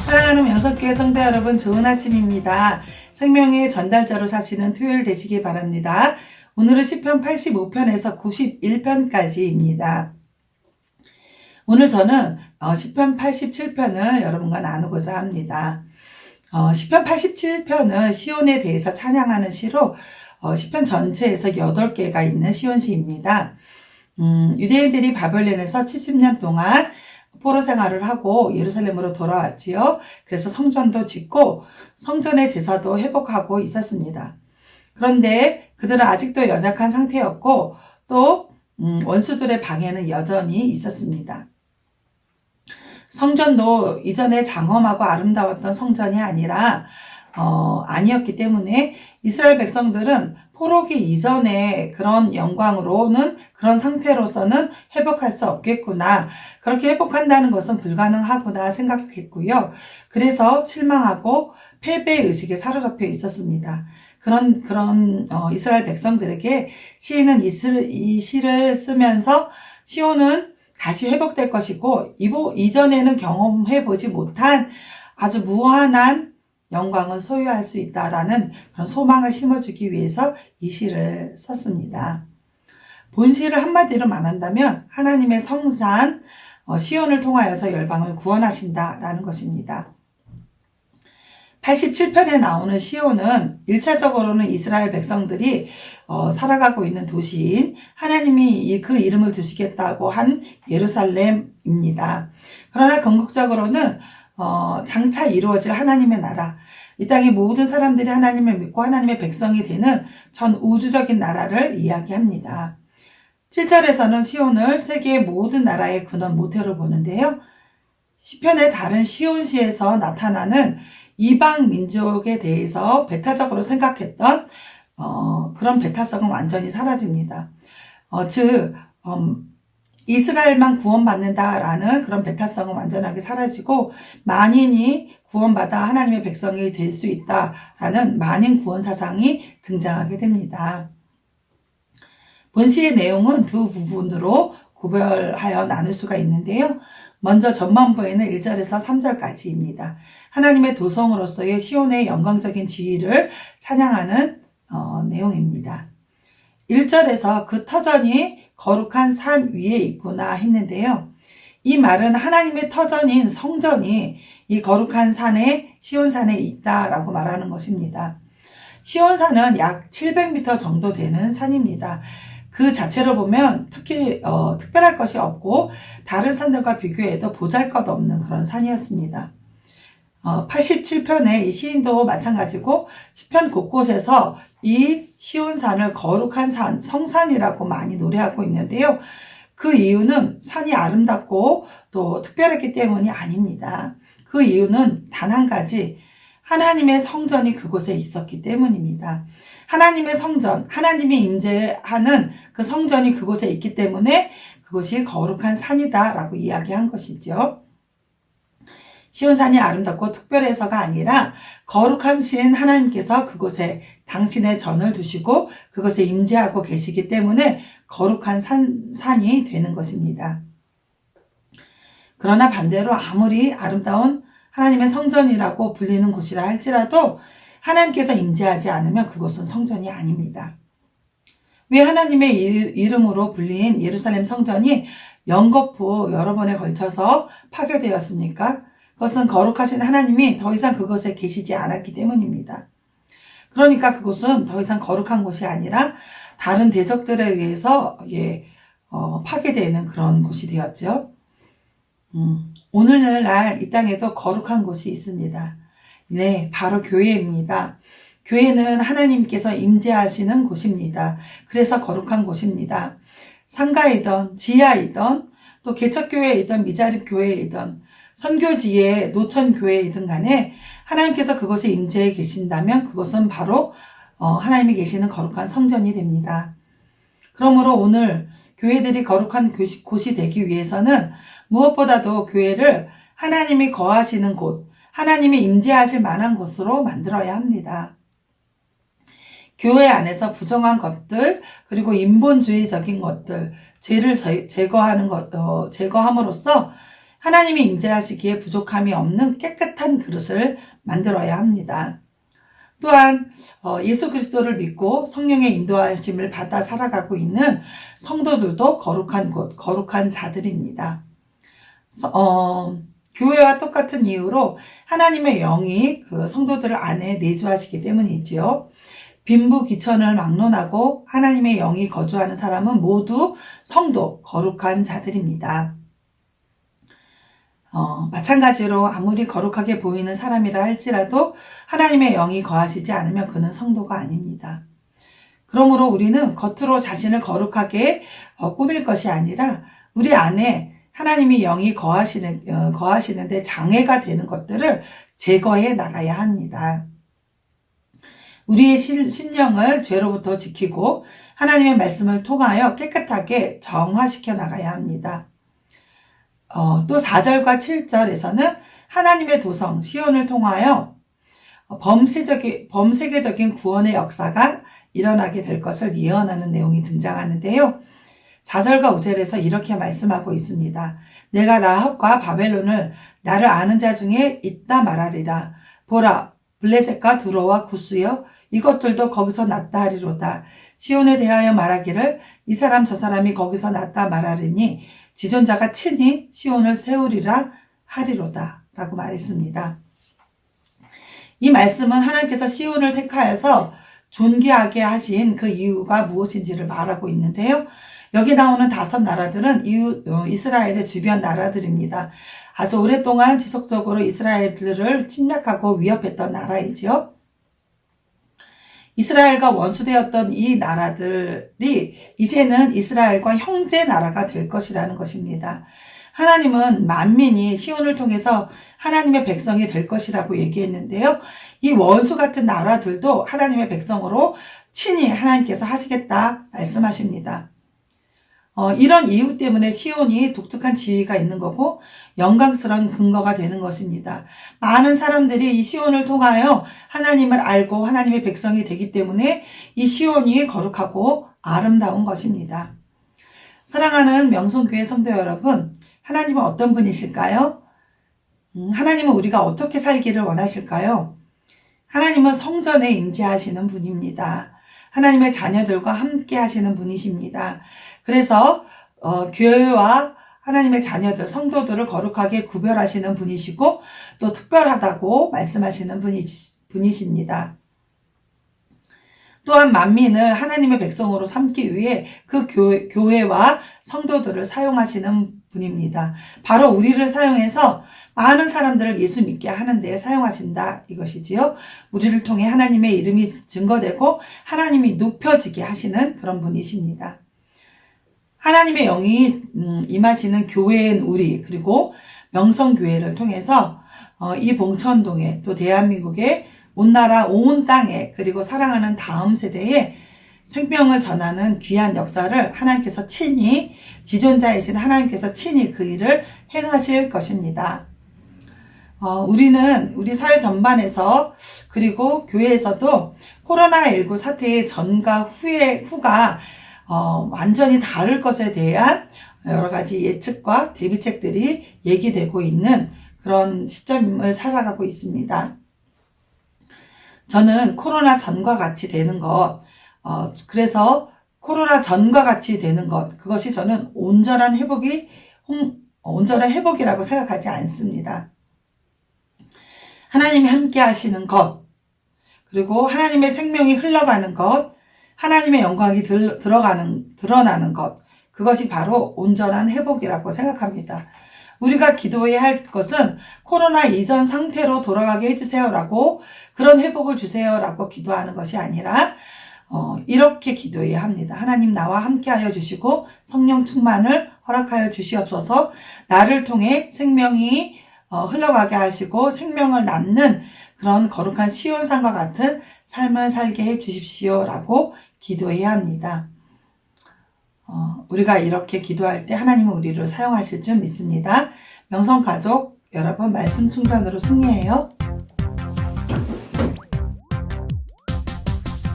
사랑하는 명석교회 성도 여러분, 좋은 아침입니다. 생명의 전달자로 사시는 토요일 되시기 바랍니다. 오늘은 시편 85편에서 91편까지입니다. 오늘 저는 시편 87편을 여러분과 나누고자 합니다. 시편 87편은 시온에 대해서 찬양하는 시로 시편 전체에서 8개가 있는 시온시입니다. 유대인들이 바벨론에서 70년 동안 포로 생활을 하고 예루살렘으로 돌아왔지요. 그래서 성전도 짓고 성전의 제사도 회복하고 있었습니다. 그런데 그들은 아직도 연약한 상태였고 또 원수들의 방해는 여전히 있었습니다. 성전도 이전에 장엄하고 아름다웠던 성전이 아니었기 때문에 이스라엘 백성들은 포로기 이전의 그런 영광으로는 그런 상태로서는 회복할 수 없겠구나. 그렇게 회복한다는 것은 불가능하구나 생각했고요. 그래서 실망하고 패배의식에 사로잡혀 있었습니다. 그런 이스라엘 백성들에게 시인은 이 시를 쓰면서 시온은 다시 회복될 것이고 이전에는 경험해보지 못한 아주 무한한 영광은 소유할 수 있다라는 그런 소망을 심어주기 위해서 이 시를 썼습니다. 본시를 한마디로 말한다면 하나님의 성산 시온을 통하여서 열방을 구원하신다라는 것입니다. 87편에 나오는 시온은 1차적으로는 이스라엘 백성들이 살아가고 있는 도시인 하나님이 그 이름을 두시겠다고 한 예루살렘입니다. 그러나 궁극적으로는 장차 이루어질 하나님의 나라, 이 땅의 모든 사람들이 하나님을 믿고 하나님의 백성이 되는 전 우주적인 나라를 이야기합니다. 7절에서는 시온을 세계의 모든 나라의 근원 모태로 보는데요. 시편의 다른 시온시에서 나타나는 이방 민족에 대해서 배타적으로 생각했던 그런 배타성은 완전히 사라집니다. 이스라엘만 구원받는다라는 그런 배타성은 완전하게 사라지고 만인이 구원받아 하나님의 백성이 될 수 있다라는 만인 구원 사상이 등장하게 됩니다. 본시의 내용은 두 부분으로 구별하여 나눌 수가 있는데요. 먼저 전반부에는 1절에서 3절까지입니다. 하나님의 도성으로서의 시온의 영광적인 지위를 찬양하는 내용입니다. 1절에서 그 터전이 거룩한 산 위에 있구나 했는데요. 이 말은 하나님의 터전인 성전이 이 거룩한 산에 시온산에 있다라고 말하는 것입니다. 시온산은 약 700m 정도 되는 산입니다. 그 자체로 보면 특히 특별할 것이 없고 다른 산들과 비교해도 보잘것없는 그런 산이었습니다. 87편의 이 시인도 마찬가지고 시편 곳곳에서 이 시온산을 거룩한 산, 성산이라고 많이 노래하고 있는데요. 그 이유는 산이 아름답고 또 특별했기 때문이 아닙니다. 그 이유는 단 한 가지, 하나님의 성전이 그곳에 있었기 때문입니다. 하나님의 성전, 하나님이 임재하는 그 성전이 그곳에 있기 때문에 그것이 거룩한 산이다라고 이야기한 것이죠. 시온산이 아름답고 특별해서가 아니라 거룩하신 하나님께서 그곳에 당신의 전을 두시고 그곳에 임재하고 계시기 때문에 거룩한 산이 되는 것입니다. 그러나 반대로 아무리 아름다운 하나님의 성전이라고 불리는 곳이라 할지라도 하나님께서 임재하지 않으면 그곳은 성전이 아닙니다. 왜 하나님의 이름으로 불린 예루살렘 성전이 연거푸 여러 번에 걸쳐서 파괴되었습니까? 그것은 거룩하신 하나님이 더 이상 그곳에 계시지 않았기 때문입니다. 그러니까 그곳은 더 이상 거룩한 곳이 아니라 다른 대적들에 의해서 파괴되는 그런 곳이 되었죠. 오늘날 이 땅에도 거룩한 곳이 있습니다. 네, 바로 교회입니다. 교회는 하나님께서 임재하시는 곳입니다. 그래서 거룩한 곳입니다. 상가이든 지하이든 또 개척교회이든 미자립교회이든 선교지의 노천교회이든 간에 하나님께서 그곳에 임재해 계신다면 그것은 바로 하나님이 계시는 거룩한 성전이 됩니다. 그러므로 오늘 교회들이 거룩한 곳이 되기 위해서는 무엇보다도 교회를 하나님이 거하시는 곳, 하나님이 임재하실 만한 곳으로 만들어야 합니다. 교회 안에서 부정한 것들, 그리고 인본주의적인 것들, 죄를 제거함으로써 하나님이 임재하시기에 부족함이 없는 깨끗한 그릇을 만들어야 합니다. 또한 예수 그리스도를 믿고 성령의 인도하심을 받아 살아가고 있는 성도들도 거룩한 곳, 거룩한 자들입니다. 교회와 똑같은 이유로 하나님의 영이 그 성도들 안에 내주하시기 때문이지요. 빈부귀천을 막론하고 하나님의 영이 거주하는 사람은 모두 성도, 거룩한 자들입니다. 마찬가지로 아무리 거룩하게 보이는 사람이라 할지라도 하나님의 영이 거하시지 않으면 그는 성도가 아닙니다. 그러므로 우리는 겉으로 자신을 거룩하게 꾸밀 것이 아니라 우리 안에 하나님이 영이 거하시는데 장애가 되는 것들을 제거해 나가야 합니다. 우리의 심령을 죄로부터 지키고 하나님의 말씀을 통하여 깨끗하게 정화시켜 나가야 합니다. 또 4절과 7절에서는 하나님의 도성 시온을 통하여 범세계적인 구원의 역사가 일어나게 될 것을 예언하는 내용이 등장하는데요. 4절과 5절에서 이렇게 말씀하고 있습니다. 내가 라합과 바벨론을 나를 아는 자 중에 있다 말하리라. 보라, 블레셋과 두로와 구스여 이것들도 거기서 났다 하리로다. 시온에 대하여 말하기를 이 사람 저 사람이 거기서 났다 말하리니 지존자가 친히 시온을 세우리라 하리로다 라고 말했습니다. 이 말씀은 하나님께서 시온을 택하여서 존귀하게 하신 그 이유가 무엇인지를 말하고 있는데요. 여기 나오는 5 나라들은 이스라엘의 주변 나라들입니다. 아주 오랫동안 지속적으로 이스라엘들을 침략하고 위협했던 나라이지요. 이스라엘과 원수되었던 이 나라들이 이제는 이스라엘과 형제 나라가 될 것이라는 것입니다. 하나님은 만민이 시온을 통해서 하나님의 백성이 될 것이라고 얘기했는데요. 이 원수 같은 나라들도 하나님의 백성으로 친히 하나님께서 하시겠다 말씀하십니다. 이런 이유 때문에 시온이 독특한 지위가 있는 거고 영광스러운 근거가 되는 것입니다. 많은 사람들이 이 시온을 통하여 하나님을 알고 하나님의 백성이 되기 때문에 이 시온이 거룩하고 아름다운 것입니다. 사랑하는 명성교회 성도 여러분, 하나님은 어떤 분이실까요? 하나님은 우리가 어떻게 살기를 원하실까요? 하나님은 성전에 임재하시는 분입니다. 하나님의 자녀들과 함께 하시는 분이십니다. 그래서 교회와 하나님의 자녀들, 성도들을 거룩하게 구별하시는 분이시고 또 특별하다고 말씀하시는 분이십니다. 또한 만민을 하나님의 백성으로 삼기 위해 그 교회와 성도들을 사용하시는 분입니다. 바로 우리를 사용해서 많은 사람들을 예수 믿게 하는 데 사용하신다 이것이지요. 우리를 통해 하나님의 이름이 증거되고 하나님이 높여지게 하시는 그런 분이십니다. 하나님의 영이 임하시는 교회인 우리 그리고 명성교회를 통해서 이 봉천동에 또 대한민국의 온 나라 온 땅에 그리고 사랑하는 다음 세대에 생명을 전하는 귀한 역사를 하나님께서 친히 지존자이신 하나님께서 친히 그 일을 행하실 것입니다. 우리는 우리 사회 전반에서 그리고 교회에서도 코로나19 사태의 전과 후가 완전히 다를 것에 대한 여러 가지 예측과 대비책들이 얘기되고 있는 그런 시점을 살아가고 있습니다. 저는 코로나 전과 같이 되는 것, 그래서 코로나 전과 같이 되는 것, 그것이 저는 온전한 회복이라고 생각하지 않습니다. 하나님이 함께 하시는 것, 그리고 하나님의 생명이 흘러가는 것, 하나님의 영광이 드러나는 것, 그것이 바로 온전한 회복이라고 생각합니다. 우리가 기도해야 할 것은 코로나 이전 상태로 돌아가게 해주세요라고 그런 회복을 주세요라고 기도하는 것이 아니라 이렇게 기도해야 합니다. 하나님 나와 함께하여 주시고 성령 충만을 허락하여 주시옵소서. 나를 통해 생명이 흘러가게 하시고 생명을 낳는 그런 거룩한 시온산과 같은 삶을 살게 해 주십시오라고 기도해야 합니다. 우리가 이렇게 기도할 때 하나님은 우리를 사용하실 줄 믿습니다. 명성가족 여러분 말씀 충전으로 승리해요.